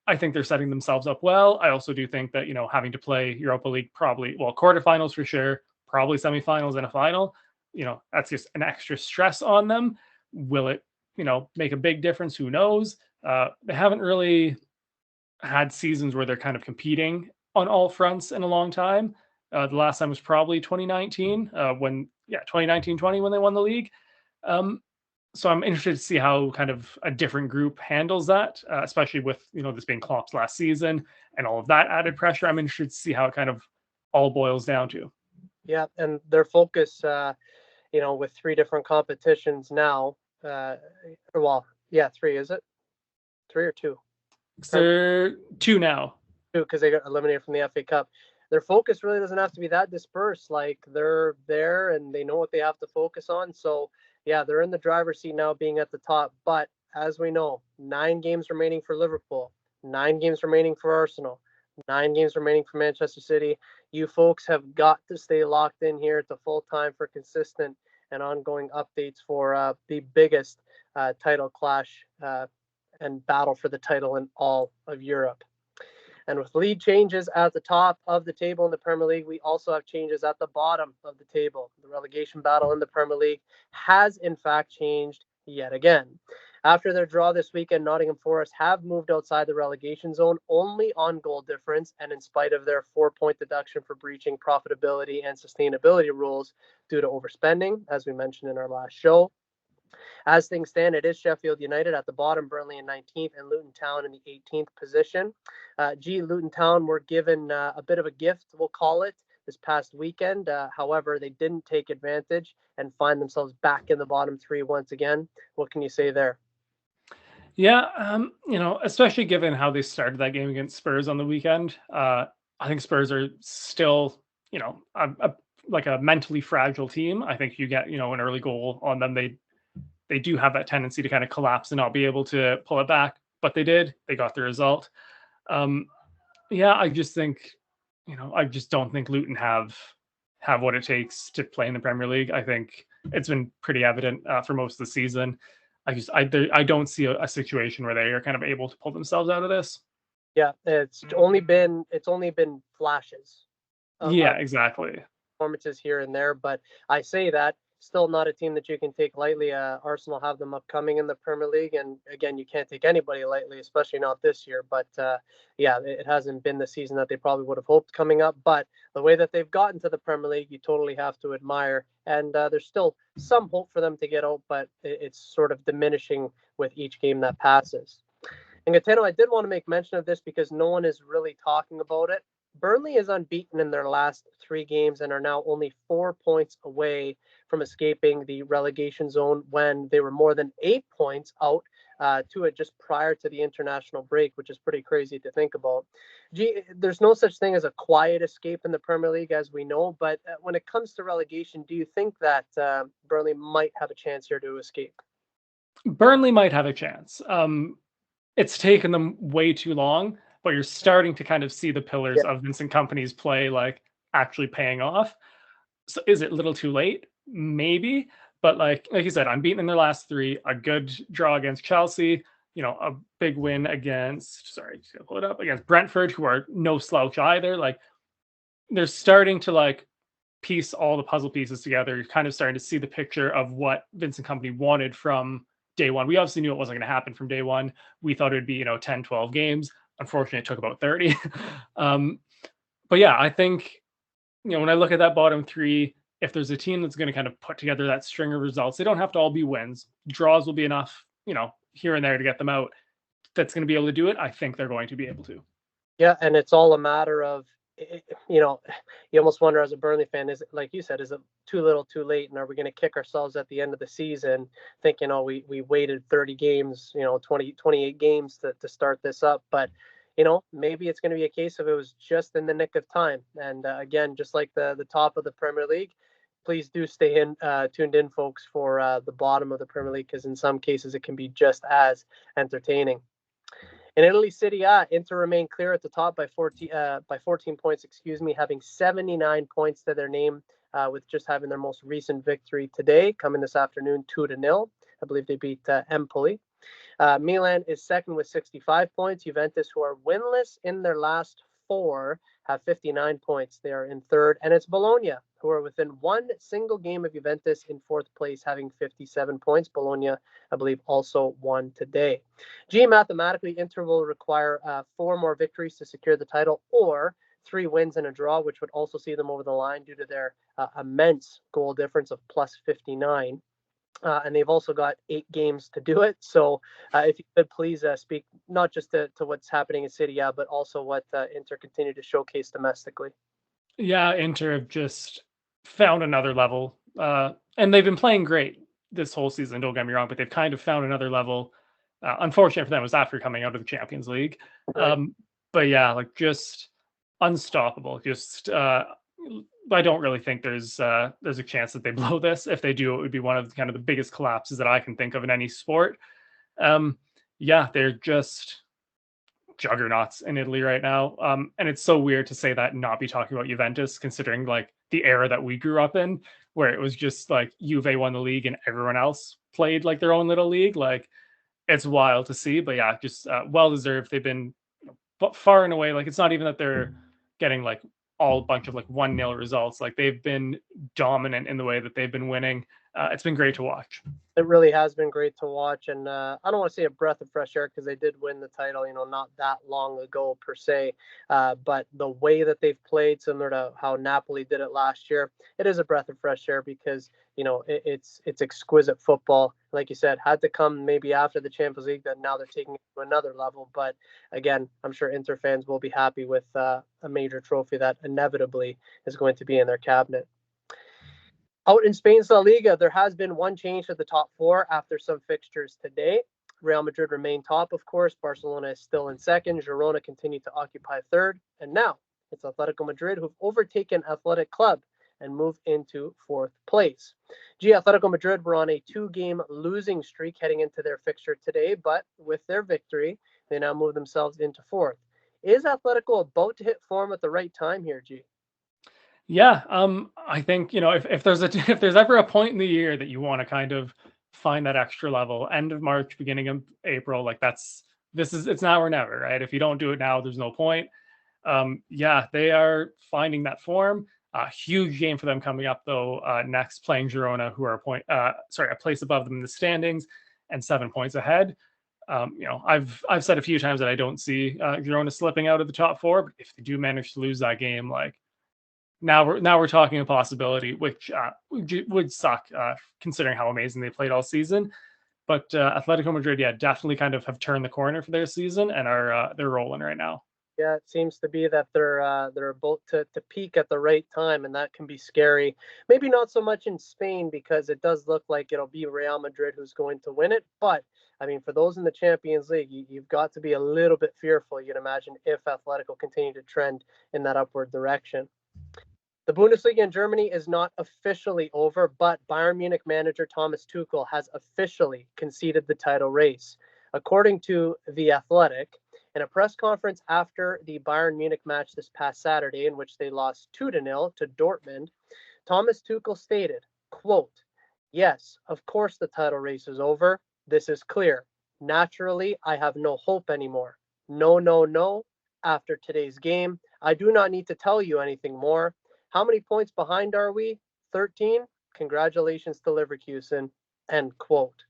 I think they're setting themselves up well. I also do think that, having to play Europa League probably, well, quarterfinals for sure, probably semifinals and a final, that's just an extra stress on them. Will it, make a big difference? Who knows? They haven't really had seasons where they're kind of competing on all fronts in a long time. The last time was probably 2019, 2019-20 when they won the league. Um, so I'm interested to see how kind of a different group handles that, especially with this being Klopp's last season and all of that added pressure. I'm interested to see how it kind of all boils down to. Yeah, and their focus, with three different competitions now. Well, yeah, three, is it? Three or two? So 2 now. Two, because they got eliminated from the FA Cup. Their focus really doesn't have to be that dispersed. Like they're there and they know what they have to focus on. So yeah, they're in the driver's seat now, being at the top. But as we know, 9 games remaining for Liverpool, 9 games remaining for Arsenal, 9 games remaining for Manchester City. You folks have got to stay locked in here to full time for consistent and ongoing updates for the biggest title clash and battle for the title in all of Europe. And with league changes at the top of the table in the Premier League, we also have changes at the bottom of the table. The relegation battle in the Premier League has, in fact, changed yet again. After their draw this weekend, Nottingham Forest have moved outside the relegation zone only on goal difference and in spite of their 4-point deduction for breaching profitability and sustainability rules due to overspending, as we mentioned in our last show. As things stand, it is Sheffield United at the bottom, Burnley in 19th, and Luton Town in the 18th position. Luton Town were given a bit of a gift, we'll call it, this past weekend. However, they didn't take advantage and find themselves back in the bottom three once again. What can you say there? Yeah, especially given how they started that game against Spurs on the weekend. I think Spurs are still, like a mentally fragile team. I think you get, an early goal on them, they do have that tendency to kind of collapse and not be able to pull it back. But they did. They got the result. Yeah, I just think, I just don't think Luton have what it takes to play in the Premier League. I think it's been pretty evident for most of the season. I don't see a situation where they are kind of able to pull themselves out of this. Yeah, it's only been flashes Yeah, of exactly. performances here and there, but I say that still not a team that you can take lightly. Arsenal have them upcoming in the Premier League, and again, you can't take anybody lightly, especially not this year. But yeah, it hasn't been the season that they probably would have hoped coming up. But the way that they've gotten to the Premier League, you totally have to admire. And there's still some hope for them to get out, but it's sort of diminishing with each game that passes. And Gitano, I did want to make mention of this because no one is really talking about it. Burnley is unbeaten in their last 3 games and are now only 4 points away from escaping the relegation zone when they were more than 8 points out to it just prior to the international break, which is pretty crazy to think about. There's no such thing as a quiet escape in the Premier League, as we know, but when it comes to relegation, do you think that Burnley might have a chance here to escape? Burnley might have a chance. it's taken them way too long, but you're starting to kind of see the Yeah, pillars of Vincent Company's play, like, actually paying off. So is it a little too late? Maybe, but like you said, unbeaten in their last 3, a good draw against Chelsea, a big win against sorry, just gonna pull it up, against Brentford, who are no slouch either. Like, they're starting to, like, piece all the puzzle pieces together. You're kind of starting to see the picture of what Vincent Company wanted from day one. We obviously knew it wasn't going to happen from day one. We thought it would be, 10, 12 games. Unfortunately, it took about 30. um, but yeah, I think, when I look at that bottom 3, if there's a team that's going to kind of put together that string of results, they don't have to all be wins. Draws will be enough, here and there to get them out. That's going to be able to do it. I think they're going to be able to. yeah, and it's all a matter of, you know, you almost wonder as a Burnley fan, is it like you said, is it too little, too late, and are we going to kick ourselves at the end of the season, thinking, oh, we waited 30 games, 28 games to start this up, but maybe it's going to be a case of it was just in the nick of time, and again, just like the top of the Premier League. Please do stay tuned in, folks, for the bottom of the Premier League, because in some cases it can be just as entertaining. In Italy, Serie A, Inter remain clear at the top by 14 points, excuse me, having 79 points to their name, with just having their most recent victory today, coming this afternoon, 2-0. I believe they beat Empoli. Milan is second with 65 points. Juventus, who are winless in their last 4, have 59 points. They are in third. And it's Bologna, who are within one single game of Juventus in fourth place, having 57 points. Bologna, I believe, also won today. Mathematically, Inter will require 4 more victories to secure the title, or 3 wins and a draw, which would also see them over the line due to their immense goal difference of plus 59. And they've also got 8 games to do it. So if you could please speak not just to what's happening in City, but also what Inter continue to showcase domestically. Yeah, Inter have just found another level, and they've been playing great this whole season. Don't get me wrong, but they've kind of found another level. Unfortunate for them, it was after coming out of the Champions League. Right. But yeah, like, just unstoppable. Just I don't really think there's a chance that they blow this. If they do, it would be one of kind of the biggest collapses that I can think of in any sport. Um, yeah, they're just juggernauts in Italy right now. And it's so weird to say that and not be talking about Juventus, considering, like, the era that we grew up in, where it was just like Juve won the league and everyone else played like their own little league. Like, it's wild to see, but yeah, just well deserved. They've been, far and away, like, it's not even that they're getting like all bunch of like 1-0 results. Like, they've been dominant in the way that they've been winning. It's been great to watch. It really has been great to watch, and I don't want to say a breath of fresh air because they did win the title, not that long ago per se. But the way that they've played, similar to how Napoli did it last year, it is a breath of fresh air because it's exquisite football. Like you said, had to come maybe after the Champions League, that now they're taking it to another level. But again, I'm sure Inter fans will be happy with a major trophy that inevitably is going to be in their cabinet. Out in Spain's La Liga, there has been one change to the top 4 after some fixtures today. Real Madrid remain top, of course. Barcelona is still in second. Girona continue to occupy third. And now it's Atletico Madrid who've overtaken Athletic Club and move into fourth place. Atletico Madrid were on a 2-game losing streak heading into their fixture today, but with their victory, they now move themselves into fourth. Is Atletico about to hit form at the right time here, G? Yeah, I think, if there's a if there's ever a point in the year that you want to kind of find that extra level, end of March, beginning of April, like, it's now or never, right? If you don't do it now, there's no point. Yeah, they are finding that form. Huge game for them coming up though. Next, playing Girona, who are a place above them in the standings and 7 points ahead. I've said a few times that I don't see Girona slipping out of the top 4, but if they do manage to lose that game, like, now we're talking a possibility, which would suck, considering how amazing they played all season. But Atletico Madrid, yeah, definitely kind of have turned the corner for their season and are they're rolling right now. Yeah, it seems to be that they're about to peak at the right time, and that can be scary. Maybe not so much in Spain because it does look like it'll be Real Madrid who's going to win it. But I mean, for those in the Champions League, you've got to be a little bit fearful. You'd imagine if Atletico continue to trend in that upward direction. The Bundesliga in Germany is not officially over, but Bayern Munich manager Thomas Tuchel has officially conceded the title race. According to The Athletic, in a press conference after the Bayern Munich match this past Saturday, in which they lost 2-0 to Dortmund, Thomas Tuchel stated, quote, "Yes, of course the title race is over. This is clear. Naturally, I have no hope anymore. No, no, no. After today's game, I do not need to tell you anything more. How many points behind are we? 13? Congratulations to Leverkusen." End quote.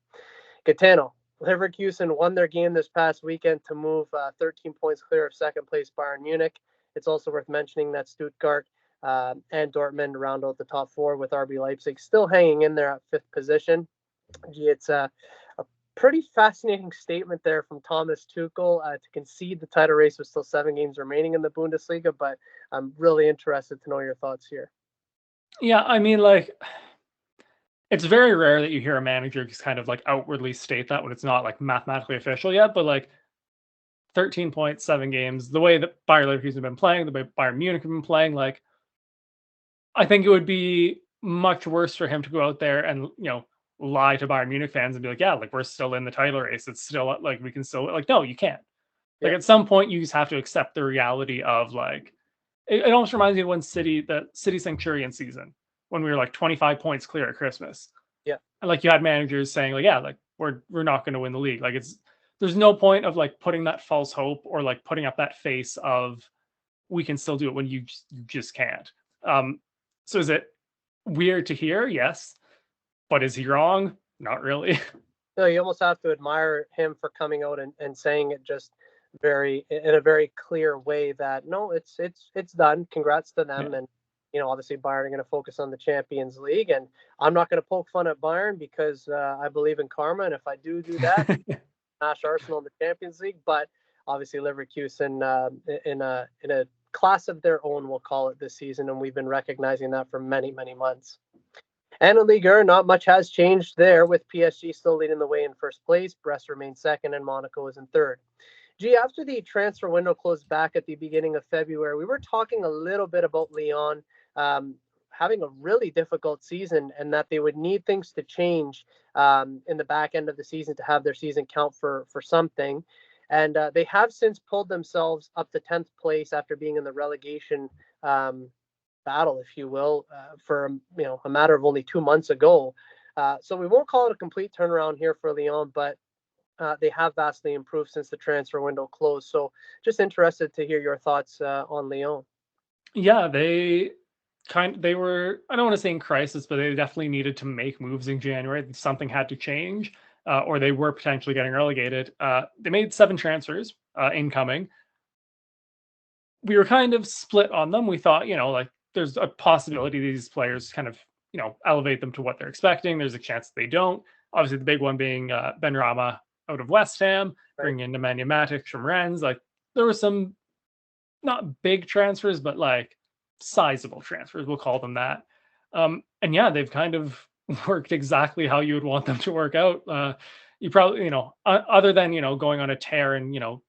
Gitano, Leverkusen won their game this past weekend to move 13 points clear of second place Bayern Munich. It's also worth mentioning that Stuttgart and Dortmund round out the top four with RB Leipzig still hanging in there at fifth position. Gee, it's a pretty fascinating statement there from Thomas Tuchel to concede the title race with still 7 games remaining in the Bundesliga, but I'm really interested to know your thoughts here. Yeah, I mean, like, it's very rare that you hear a manager just kind of like outwardly state that when it's not like mathematically official yet, but like 13 points, 7 games, the way that Bayer Leverkusen have been playing, the way Bayern Munich have been playing, like, I think it would be much worse for him to go out there and, lie to Bayern Munich fans and be like, yeah, like we're still in the title race. It's still like we can still like, no, you can't. Like Yeah, at some point you just have to accept the reality of like it almost reminds me of when the City Centurion season, when we were like 25 points clear at Christmas. yeah, And like you had managers saying, like, yeah, like we're not gonna win the league. Like there's no point of like putting that false hope or like putting up that face of we can still do it when you just can't. So is it weird to hear? Yes. But is he wrong? Not really. no, you almost have to admire him for coming out and saying it just very in a very clear way that no, it's done. Congrats to Yeah. them, and obviously Bayern are going to focus on the Champions League, and I'm not going to poke fun at Bayern because I believe in karma, and if I do that, smash Arsenal in the Champions League. But obviously Leverkusen in a class of their own, we'll call it this season, and we've been recognizing that for many months. And in Ligue 1, not much has changed there, with PSG still leading the way in first place. Brest remains second, and Monaco is in third. Gee, after the transfer window closed back at the beginning of February, we were talking a little bit about Lyon having a really difficult season and that they would need things to change in the back end of the season to have their season count for something. And they have since pulled themselves up to 10th place after being in the relegation battle, if you will, for a matter of only 2 months ago. So we won't call it a complete turnaround here for Lyon, but they have vastly improved since the transfer window closed. So just interested to hear your thoughts on Lyon. Yeah, they were, I don't want to say in crisis, but they definitely needed to make moves in January. Something had to change, or they were potentially getting relegated. They made 7 transfers incoming. We were kind of split on them. We thought, like there's a possibility these players kind of, elevate them to what they're expecting. There's a chance they don't. Obviously, the big one being Ben Rama out of West Ham, Right. bringing in Nemanja Matic from Rennes. Like there were some not big transfers, but like sizable transfers. We'll call them that. And yeah, they've kind of worked exactly how you would want them to work out. You probably, other than going on a tear and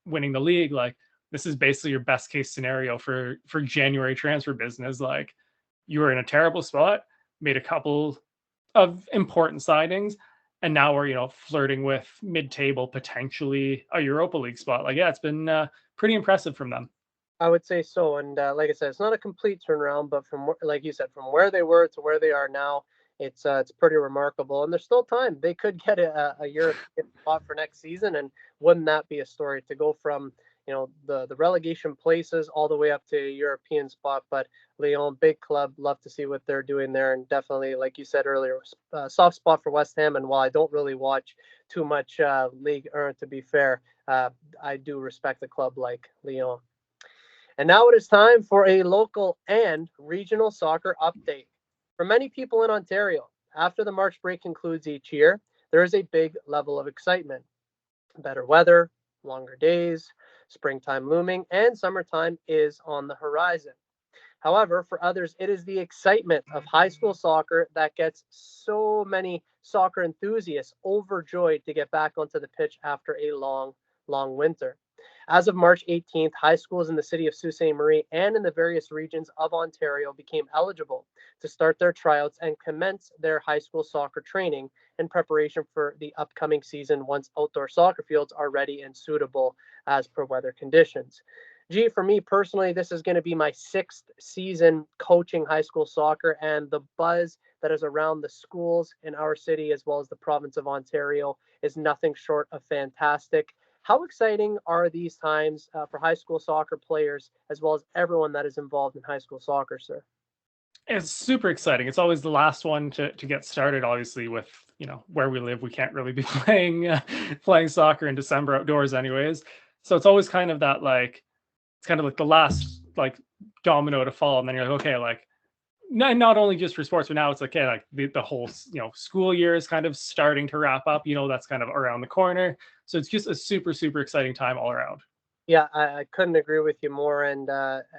winning the league, like this is basically your best case scenario for January transfer business. Like you were in a terrible spot, made a couple of important signings, and now we're flirting with mid-table, potentially a Europa League spot. Like yeah, it's been pretty impressive from them. I would say so. And like I said, it's not a complete turnaround, but like you said, from where they were to where they are now, it's pretty remarkable. And there's still time. They could get a European spot for next season, and wouldn't that be a story to go from the relegation places all the way up to a European spot? But Lyon, big club, love to see what they're doing there, and definitely, like you said earlier, soft spot for West Ham. And while I don't really watch too much League 1, to be fair, I do respect a club like Lyon. And now it is time for a local and regional soccer update. For many people in Ontario, after the March break concludes each year, there is a big level of excitement. Better weather, longer days, springtime looming, and summertime is on the horizon. However, for others, it is the excitement of high school soccer that gets so many soccer enthusiasts overjoyed to get back onto the pitch after a long winter. As of March 18th, high schools in the city of Sault Ste. Marie and in the various regions of Ontario became eligible to start their tryouts and commence their high school soccer training in preparation for the upcoming season once outdoor soccer fields are ready and suitable as per weather conditions. Gee, for me personally, this is going to be my sixth season coaching high school soccer, and the buzz that is around the schools in our city as well as the province of Ontario is nothing short of fantastic. How exciting are these times for high school soccer players as well as everyone that is involved in high school soccer, sir? It's super exciting. It's always the last one to get started. Obviously, with where we live, we can't really be playing soccer in December outdoors, anyways. So it's always kind of that like it's kind of like the last like domino to fall, and then you're like, okay, like not only just for sports, but now it's like, okay, like the whole school year is kind of starting to wrap up. That's kind of around the corner. So it's just a super super exciting time all around. Yeah, I couldn't agree with you more. And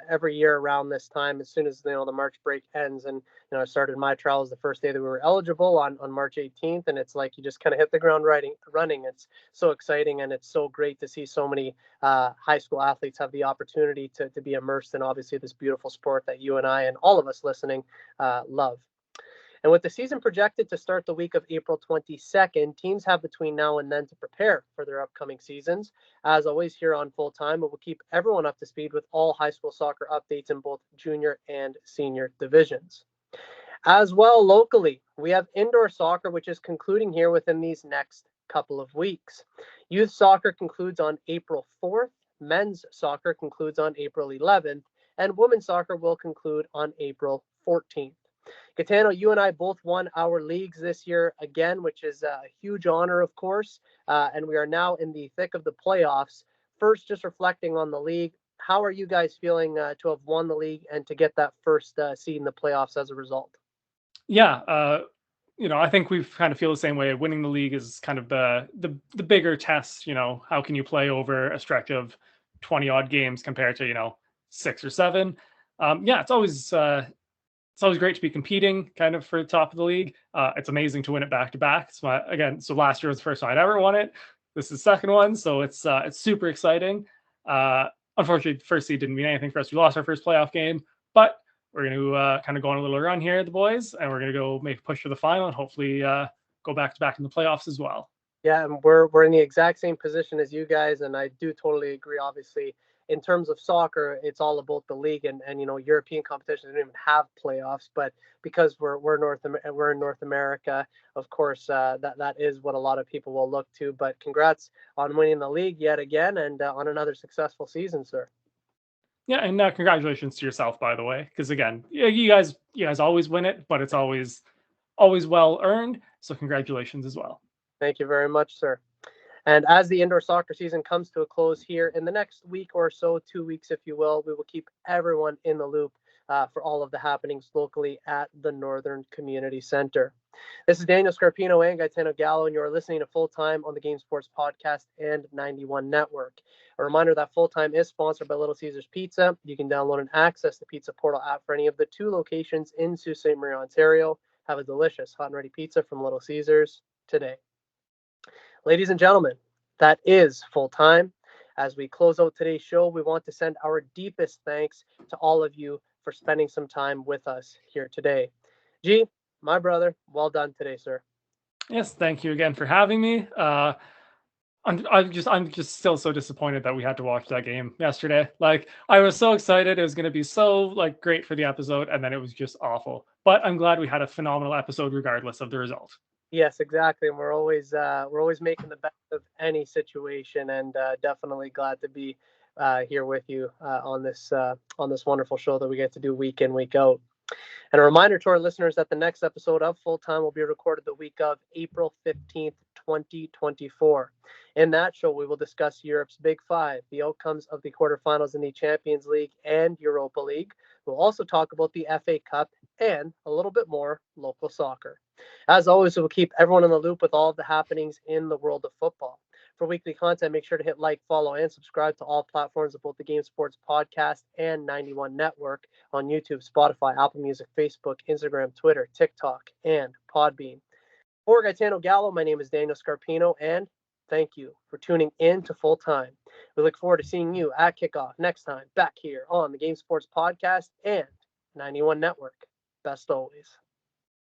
every year around this time, as soon as the March break ends, and I started my trials the first day that we were eligible on March 18th, and it's like you just kind of hit the ground running. It's so exciting, and it's so great to see so many high school athletes have the opportunity to be immersed in obviously this beautiful sport that you and I and all of us listening love. And with the season projected to start the week of April 22nd, teams have between now and then to prepare for their upcoming seasons. As always, here on Full Time, we will keep everyone up to speed with all high school soccer updates in both junior and senior divisions. As well, locally, we have indoor soccer, which is concluding here within these next couple of weeks. Youth soccer concludes on April 4th, men's soccer concludes on April 11th, and women's soccer will conclude on April 14th. Gitano, you and I both won our leagues this year again, which is a huge honor, of course. And we are now in the thick of the playoffs. First, just reflecting on the league, how are you guys feeling to have won the league and to get that first seed in the playoffs as a result? Yeah, I think we kind of feel the same way. Winning the league is kind of the bigger test. How can you play over a stretch of 20 odd games compared to 6 or 7? Yeah, it's always great to be competing kind of for the top of the league. It's amazing to win it back to back. So last year was the first time I'd ever won it. This is the second one, so it's super exciting. Unfortunately, the first seed didn't mean anything for us. We lost our first playoff game, but we're going to kind of go on a little run here, the boys, and we're going to go make a push for the final and hopefully go back to back in the playoffs as well. Yeah, and we're in the exact same position as you guys, and I do totally agree. Obviously, in terms of soccer, it's all about the league, and European competitions don't even have playoffs, but because we're in North America, of course, that is what a lot of people will look to. But congrats on winning the league yet again, and on another successful season, sir. Yeah, and congratulations to yourself, by the way, because again, yeah, you guys always win it, but it's always well earned. So congratulations as well. Thank you very much, sir. And as the indoor soccer season comes to a close here in the next week or so, 2 weeks, if you will, we will keep everyone in the loop for all of the happenings locally at the Northern Community Center. This is Daniel Scarpino and Gitano Gallo, and you're listening to Full Time on the Game Sports Podcast and 91 Network. A reminder that Full Time is sponsored by Little Caesars Pizza. You can download and access the Pizza Portal app for any of the 2 locations in Sault Ste. Marie, Ontario. Have a delicious hot and ready pizza from Little Caesars today. Ladies and gentlemen, that is Full Time. As we close out today's show, we want to send our deepest thanks to all of you for spending some time with us here today. G, my brother, well done today, sir. Yes, thank you again for having me. I'm just still so disappointed that we had to watch that game yesterday. Like I was so excited it was going to be so like great for the episode, and then it was just awful. But I'm glad we had a phenomenal episode regardless of the result. Yes, exactly. And we're always making the best of any situation, and definitely glad to be here with you on this wonderful show that we get to do week in, week out. And a reminder to our listeners that the next episode of Full Time will be recorded the week of April 15th, 2024. In that show, we will discuss Europe's Big Five, the outcomes of the quarterfinals in the Champions League and Europa League. We'll also talk about the FA Cup and a little bit more local soccer. As always, we'll keep everyone in the loop with all of the happenings in the world of football. For weekly content, make sure to hit like, follow, and subscribe to all platforms of both the Game Sports Podcast and 91 Network on YouTube, Spotify, Apple Music, Facebook, Instagram, Twitter, TikTok, and Podbean. For Gitano Gallo, my name is Daniel Scarpino, and thank you for tuning in to Full Time. We look forward to seeing you at kickoff next time back here on the Game Sports Podcast and 91 Network. Best always.